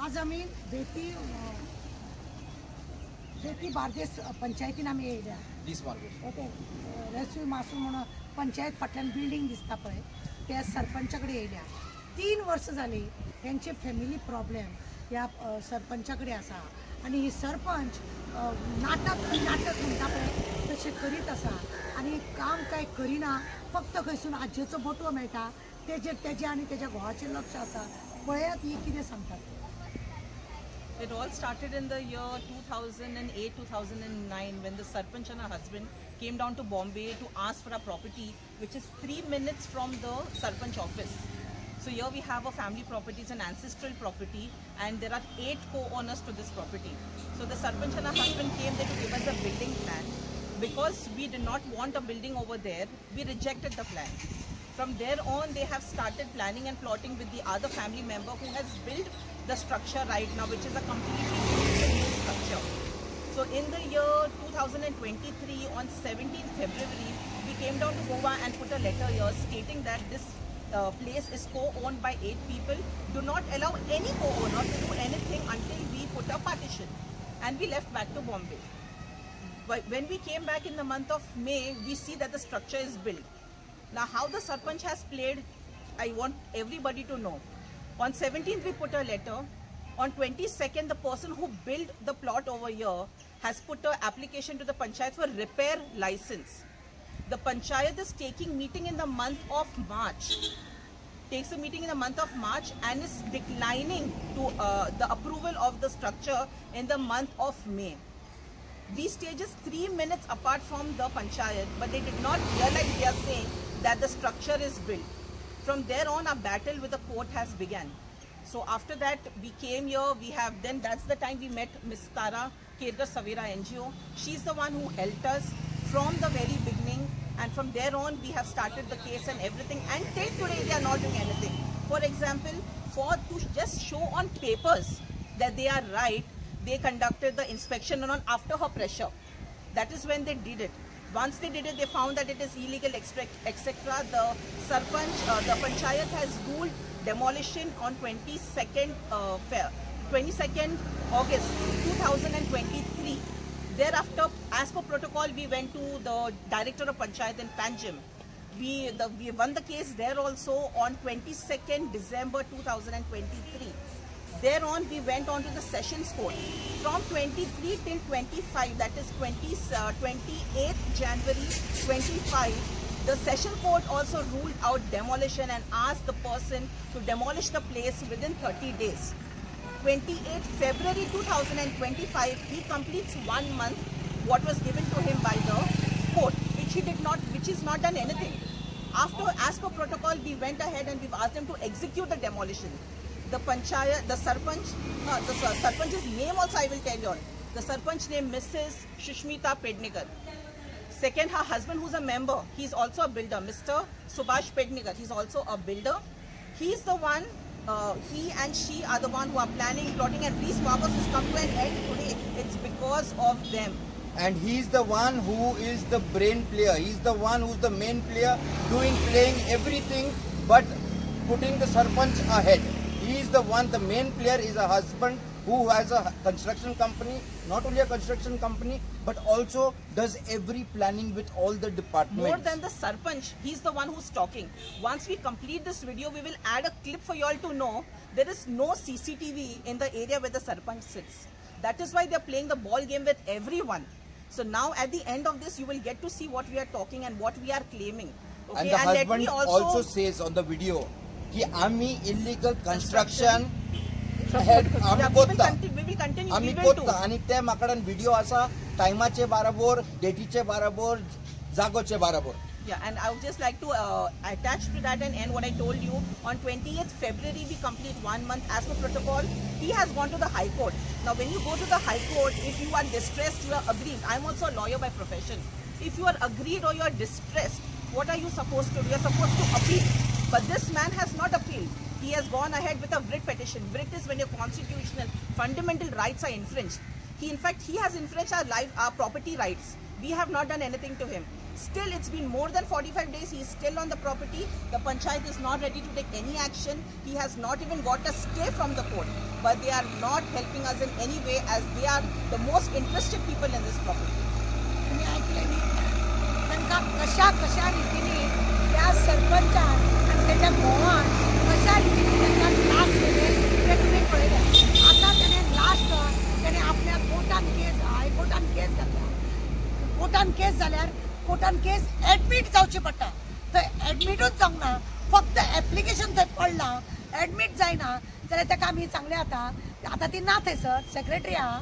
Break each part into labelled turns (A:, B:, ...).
A: आज आम्ही बेटी बार्देस पंचायतीन आम्ही येयल्या ओके रेस्क्यू मासूम म्हणून पंचायत फाटल्यान बिल्डिंग दिसता पळय त्या सरपंचा कडेन येयल्या 3 वर्ष जाली त्यांचे फॅमिली प्रॉब्लेम ह्या सरपंचा कडेन आसा आणि ही सरपंच नाटक म्हणटा पळय तशें करीत आसा आणि काम काय करिना फक्त खंयसून आज्जेचो बटवो मेळटा तेजे आनी तेज्या घोवाचेर लक्ष आसा पळयात ही कितें सांगतात.
B: It all started in the year 2008-2009 when the Sarpanch and her husband came down to Bombay to ask for a property which is 3 minutes from the Sarpanch office. So here we have a family property, it's an ancestral property, and there are 8 co-owners to this property. So the Sarpanch and her husband came there to give us a building plan. Because we did not want a building over there, we rejected the plan. From there on, they have started planning and plotting with the other family member who has built the structure right now, which is a completely new structure. So in the year 2023, on 17th February, we came down to Goa and put a letter here stating that this place is co-owned by 8 people. Do not allow any co-owner to do anything until we put a partition. And we left back to Bombay. But when we came back in the month of May, we see that the structure is built. Now how the Sarpanch has played, I want everybody to know. On 17th we put a letter. On 22nd the person who built the plot over here has put an application to the Panchayat for repair license. The Panchayat is taking meeting in the month of March. Takes a meeting in the month of March and is declining to the approval of the structure in the month of May. These stages 3 minutes apart from the Panchayat, but they did not realize they are saying that the structure is built. From there on, our battle with the court has begun. So after that, we came here. That's the time we met Ms. Tara Kergar Savera NGO. She's the one who helped us from the very beginning. And from there on, we have started the case and everything. And till today, they are not doing anything. For example, to just show on papers that they are right, they conducted the inspection on after her pressure. That is when they did it. Once they did it, they found that it is illegal, etc. The Sarpanch, the Panchayat has ruled demolition on 22nd August 2023. Thereafter, as per protocol, we went to the Director of Panchayat in Panjim. We won the case there also on 22nd December 2023. Thereon, we went on to the Sessions Court. From 23 till 25, that is 28th January 25, the Session Court also ruled out demolition and asked the person to demolish the place within 30 days. 28th February 2025, he completes 1 month what was given to him by the court, which is not done anything. After, as per protocol, we went ahead and we've asked them to execute the demolition. The Panchayat, the Sarpanch's name also I will tell you all. The Sarpanch name Mrs. Shushmita Pednikar. Second, her husband who's a member, he's also a builder, Mr. Subhash Pednikar. He's also a builder. He's the one, he and she are the one who are planning, plotting, and Reese Wabos has come to an end today. It's because of them.
C: And he's the one who is the brain player. He's the one who's the main player, playing everything but putting the Sarpanch ahead. He is the one, the main player is a husband who has a construction company, not only a construction company, but also does every planning with all the departments.
B: More than the Sarpanch, he's the one who's talking. Once we complete this video, we will add a clip for you all to know there is no CCTV in the area where the Sarpanch sits. That is why they're playing the ball game with everyone. So now at the end of this, you will get to see what we are talking and what we are claiming. Okay?
C: And the husband also says on the video, कि आम्ही illegal construction
B: we will continue.
C: आम्ही कोत्ता आणि ते माकडान video असा टाइमाचे बराबर, डेटीचे बराबर, जागोचे बराबर.
B: Yeah, and I would just like to attach to that and end what I told you. On 20th February, we complete 1 month as per protocol. He has gone to the High Court. Now, when you go to the High Court, if you are distressed, you are aggrieved. I'm also a lawyer by profession. If you are aggrieved or you are distressed, what are you supposed to do? You are supposed to appeal. But this man has not appealed. He has gone ahead with a writ petition. Writ is when your constitutional fundamental rights are infringed. In fact, he has infringed our property rights. We have not done anything to him. Still, it's been more than 45 days. He is still on the property. The panchayat is not ready to take any action. He has not even got a stay from the court. But they are not helping us in any way, as they are the most interested people in this property.
A: तुम्ही ऐकले त्यांना कशा रीतीने त्या सरपंचान आणि त्याच्या गोवान कशा रीतीने त्यांना त्रास केले ते तुम्ही पळयले. आता त्याने लास्ट त्याने आपल्या कोर्टान केस हायकोर्टान केस घातल्या. कोर्टान केस जाल्यार कोर्टान केस एडमीट जावची पडटा. थंय एडमीटूच जावंक ना, फक्त एप्लिकेशन थंय पडला, एडमीट जायना जाल्यार ताका आमी सांगले आता ती ना थंयसर सेक्रेटरी आहा,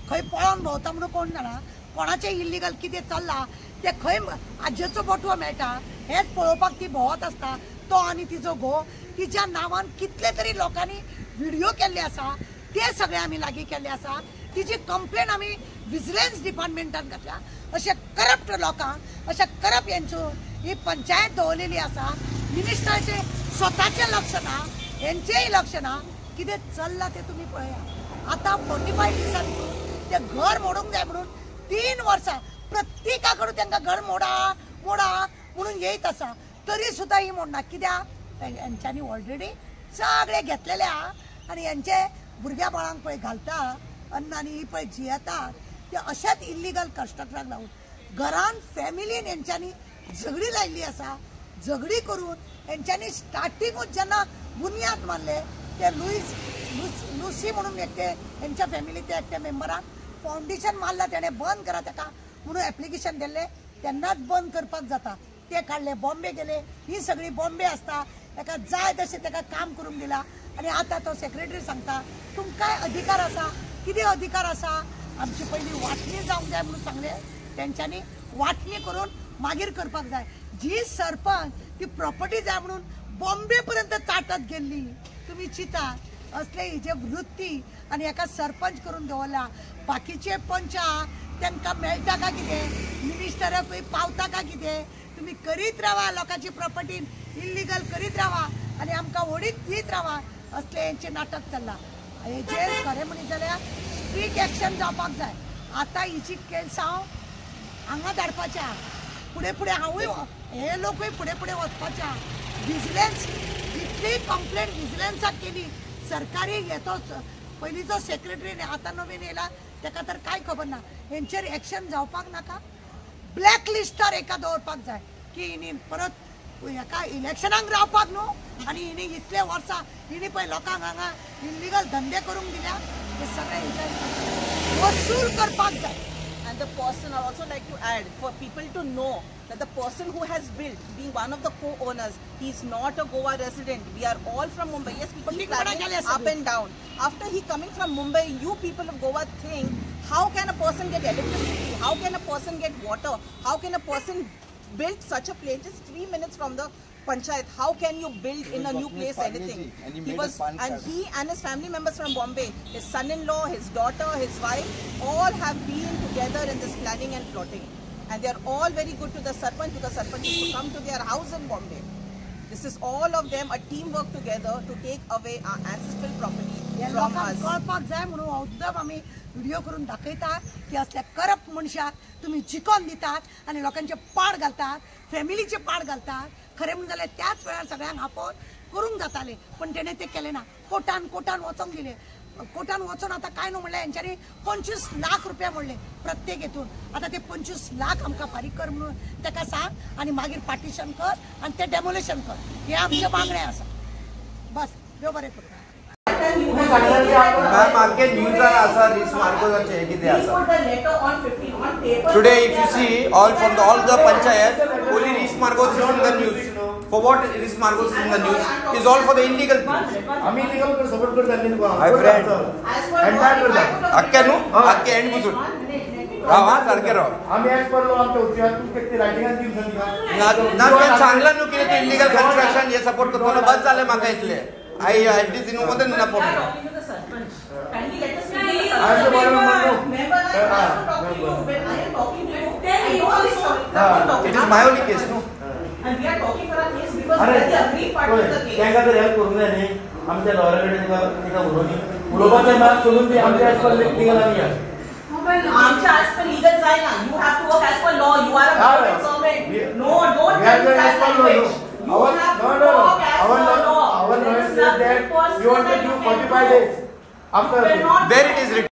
A: खंय पळोवन भोंवता म्हणून कोण जाणा, कोणाचें इल्लीगल कितें चल्लां ते खंय आज्जेचो बटवो मेळटा हेच पळोवपाक ती भोंवत आसता. तो आनी तिचो घोव तिच्या नांवान कितले तरी लोकांनी व्हिडिओ केल्ले आसा, ते सगळे आमी लागीं केल्ले आसा. तिची कंप्लेन आमी विजिलन्स डिपार्टमेंटान घातल्या. अशे करप्ट लोकांक, अशा करप्ट हेंचो ही पंचायत दवरलेली आसा. मिनिस्टराचे स्वताचें लक्ष ना, हेंचेंय लक्ष ना. कितें चल्लां ते तुमी पळया. आतां 45 दिसांनी ते घर मोडूंक जाय म्हणून 3 वर्सां प्रत्येका कडून तांकां घर मोडा म्हणून येयत आसा, तरी सुद्दां ही मोडना. कित्याक हेंच्यांनी ऑलरेडी सगळे घेतलेले आहा आनी हेंचे भुरग्या बाळांक पळय घालता अन्न आनी ही पळय जियेतात ते अशेंच इल्लीगल कन्स्ट्रक्टराक लावून घरान फॅमिलीन हेंच्यांनी झगडी लायिल्ली आसा. झगडी करून हेंच्यांनी स्टार्टिंगूच जेन्ना बुनियाद मारले ते लुसी म्हणून एकटे हेंच्या फॅमिलीचे एकटे मेंबरान फाउंडेशन मारला, तेणे बंद करा ताका म्हणून एप्लिकेशन दिल्ले, तेन्नाच बंद करपाक जाता. ते काडले, बॉम्बे गेले, ही सगळी बॉम्बे आसता, ताका जाय तशें ताका काम करूंक दिला. आनी आतां तो सेक्रेटरी सांगता तुमकां काय अधिकार आसा, कितें अधिकार आसा, आमची पयलीं वांटणी जावंक जाय म्हणून सांगले. तेंच्यांनी वांटणी करून मागीर करपाक जाय. जी सरपंच ती प्रॉपर्टी जाय म्हणून बॉम्बे पर्यंत चाटत गेल्ली, तुमी चिंतात. असले हिचे वृत्ती आनी हेका सरपंच करून दवरला. बाकीचे पंच तांकां मेळटा का कितें, मिनिस्टराकूय पावता का कितें. तुमी करीत रावा, लोकांची प्रॉपर्टी इल्लीगल करीत रावा आनी आमकां वडीत दीत रावा. असले हेंचे नाटक चल्ला. हेजेर खरें म्हणीत जाल्यार स्ट्रीक एक्शन जावपाक जाय. आतां हिची केस हांव हांगा धाडपाचें आहा. फुडें हांवूय हे लोकूय फुडें वचपाचे. विजिलन्स जितली कंप्लेंट विजिलन्साक केली, सरकारी येतो पयलींचो सेक्रेटरी आतां नवीन येयला ताका तर कांय खबर ना. हेंचेर एक्शन जावपाक नाका. ब्लॅक लिस्टार एका दवरपाक जाय की हिणी परत हेका इलेक्शनाक रावपाक न्हू आनी हिणी इतले वर्सां हिणी पळय लोकांक हांगा इल्लीगल धंदे करूंक दिल्या. हे सगळे वसूल करपाक जाय.
B: And the person, I also like to add, for people to know that the person who has built, being one of the co-owners, he is not a Goa resident. We are all from Mumbai. Yes, we keep traveling up and down. After he coming from Mumbai, you people of Goa think, how can a person get electricity? How can a person get water? How can a person build such a place just 3 minutes from the panchayat? How can you build in a new place anything? He and his family members from Bombay, his son-in-law, his daughter, his wife, all have been together in this planning and plotting, and they are all very good to the sarpanch, because sarpanch used to come to their house in Bombay. This is all of them a teamwork together to take away our ancestral property from us.
A: कळपाक जाय म्हणून एकदम आमी video करून दाखयता की असल्या corrupt मनशाक तुम्ही जिकोन दितात आनी लोकांचे पाड घालतात, फॅमिलीचे पाड घालतात. खरें म्हणून जाल्यार त्याच वेळार सगळ्यांक आपोवन करूंक जाताले, पण तेणे ते केले ना. कोर्टान वचोंक दिले. कोर्टान वचून आतां काय न्हू म्हणलें हेंच्यांनी 25 लाख रुपया म्हणले प्रत्येक हेतून. आतां ते 25 लाख आमकां फारीक कर म्हणून ताका सांग आनी मागीर पार्टिशन कर आनी ते डेमोलेशन कर. हे आमचे मागणे आसा. बस देव बरें करूं.
C: मैम आगे न्यूज आसा रिस मार्गोचे कितें आसा. Today if you see all the panchayat, only Rish Margos is in the news. For what Rish Margos is in the news is all for the illegal things.
D: आम्ही illegal को support करता नहीं.
C: My friend.
D: Entire करता.
C: अक्के नु अक्के end बुसून. Rao हा सारखे राव.
D: आम्ही आज परलो आमच्या उद्यात तू किती रायटिंगान दिवून सांगितलं.
C: ना पण सांगलं नु की ते इल्लीगल कन्स्ट्रक्शन हे सपोर्ट करतो ना बस झाले म्हाका इतले. आई एटलीस्ट इन मध्ये ना पडलो. It is my only case, no?
B: And we are talking for our case because
D: अरे
B: we are the agreed party to the case.
D: त्यांना तर हेल्प करून द्या नाही. आमच्या लॉयरकडे तिका बोलवणी. उलोपाचे मार्क सोडून ते आमच्या आसपास लीगल आम्ही आहे.
B: आमच्या as per legal जायना. You have to work as per law. You are a government servant. No, don't
D: We have
B: tell me
D: to
B: that
D: as per law,
B: language.
D: no.
B: You
D: Our-
B: have
D: no,
B: to
D: no, no.
B: work as
D: Our
B: per
D: law-
B: law.
D: our
B: There
D: law
B: is
D: says
B: nothing
D: that
B: personal
D: you want to
B: that
D: do
B: you can
D: 45
B: do.
D: days after.
C: There it is written.